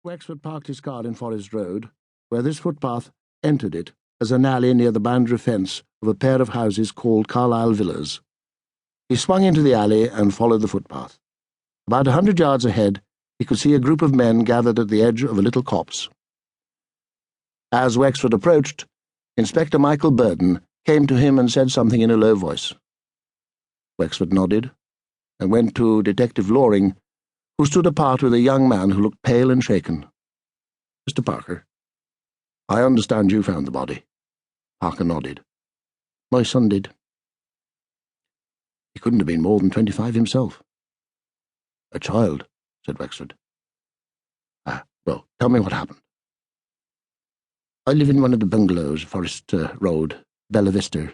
Wexford parked his car in Forest Road, where this footpath entered it as an alley near the boundary fence of a pair of houses called Carlisle Villas. He swung into the alley and followed the footpath. About 100 yards ahead, he could see a group of men gathered at the edge of a little copse. As Wexford approached, Inspector Michael Burden came to him and said something in a low voice. Wexford nodded and went to Detective Loring, who stood apart with a young man who looked pale and shaken. "Mr. Parker, I understand you found the body." Parker nodded. "My son did." "He couldn't have been more than 25 himself." "A child," said Wexford. Well, tell me what happened." "I live in one of the bungalows, Forest Road, Bella Vista.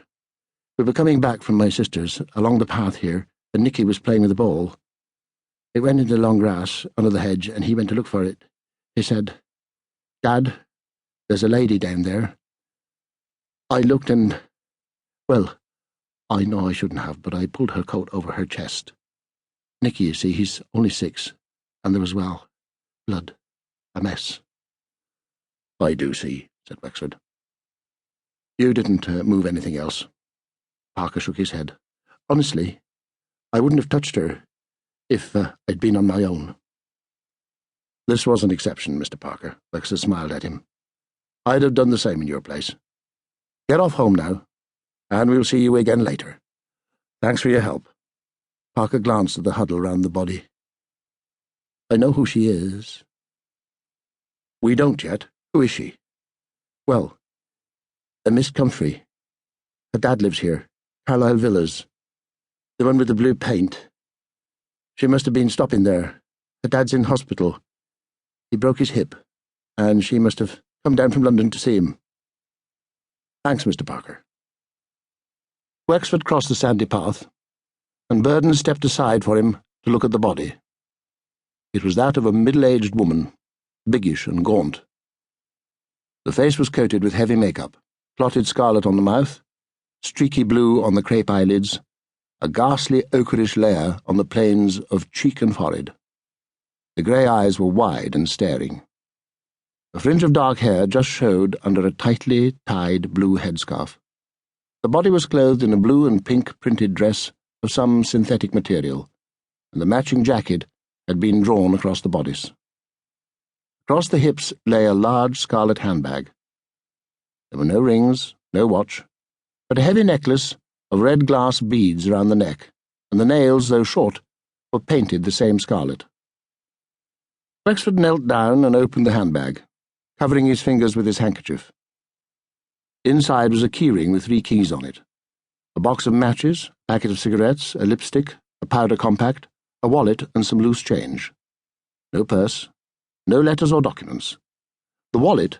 We were coming back from my sister's along the path here, and Nicky was playing with a ball. It went into the long grass under the hedge, and he went to look for it. He said, 'Dad, there's a lady down there.' I looked and, well, I know I shouldn't have, but I pulled her coat over her chest. Nicky, you see, he's only 6, and there was, well, blood. A mess." "I do see," said Wexford. "You didn't move anything else?" Parker shook his head. "Honestly, I wouldn't have touched her if I'd been on my own." "This was an exception, Mr. Parker," Wexford smiled at him. "I'd have done the same in your place. Get off home now, and we'll see you again later. Thanks for your help." Parker glanced at the huddle round the body. "I know who she is." "We don't yet. Who is she?" "Well, a Miss Comfrey. Her dad lives here, Carlisle Villas. The one with the blue paint. She must have been stopping there. Her dad's in hospital. He broke his hip, and she must have come down from London to see him." "Thanks, Mr. Parker." Wexford crossed the sandy path, and Burden stepped aside for him to look at the body. It was that of a middle-aged woman, biggish and gaunt. The face was coated with heavy makeup, clotted scarlet on the mouth, streaky blue on the crepe eyelids, a ghastly ochreish layer on the planes of cheek and forehead. The grey eyes were wide and staring. A fringe of dark hair just showed under a tightly tied blue headscarf. The body was clothed in a blue and pink printed dress of some synthetic material, and the matching jacket had been drawn across the bodice. Across the hips lay a large scarlet handbag. There were no rings, no watch, but a heavy necklace of red glass beads around the neck, and the nails, though short, were painted the same scarlet. Wexford knelt down and opened the handbag, covering his fingers with his handkerchief. Inside was a keyring with 3 keys on it, a box of matches, a packet of cigarettes, a lipstick, a powder compact, a wallet, and some loose change. No purse, no letters or documents. The wallet,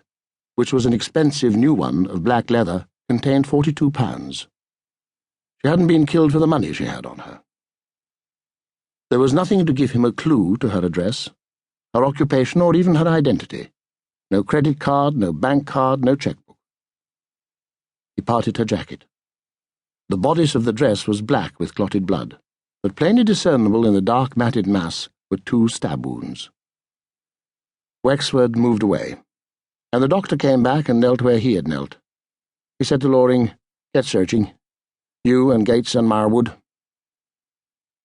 which was an expensive new one of black leather, contained £42. She hadn't been killed for the money she had on her. There was nothing to give him a clue to her address, her occupation, or even her identity. No credit card, no bank card, no checkbook. He parted her jacket. The bodice of the dress was black with clotted blood, but plainly discernible in the dark matted mass were 2 stab wounds. Wexford moved away, and the doctor came back and knelt where he had knelt. He said to Loring, "Get searching. You and Gates and Marwood.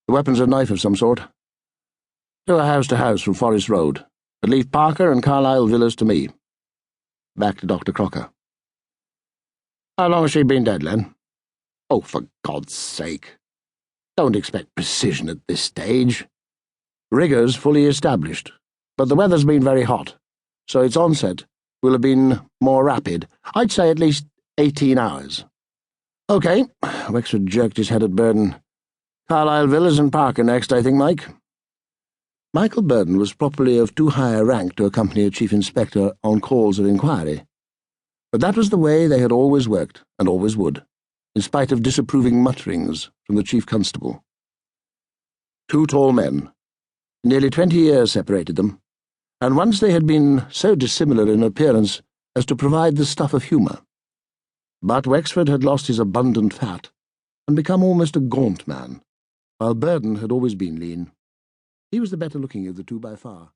The weapon's a knife of some sort. Do a house to house from Forest Road, but leave Parker and Carlisle Villas to me." Back to Dr. Crocker. "How long has she been dead, Len?" "Oh, for God's sake. Don't expect precision at this stage. Rigour's fully established, but the weather's been very hot, so its onset will have been more rapid. I'd say at least 18 hours. "OK," Wexford jerked his head at Burden. "Carlisle Villas and Parker next, I think, Mike." Michael Burden was properly of too high a rank to accompany a chief inspector on calls of inquiry, but that was the way they had always worked, and always would, in spite of disapproving mutterings from the chief constable. 2 tall men. Nearly 20 years separated them, and once they had been so dissimilar in appearance as to provide the stuff of humour. But Wexford had lost his abundant fat and become almost a gaunt man, while Burden had always been lean. He was the better looking of the 2 by far.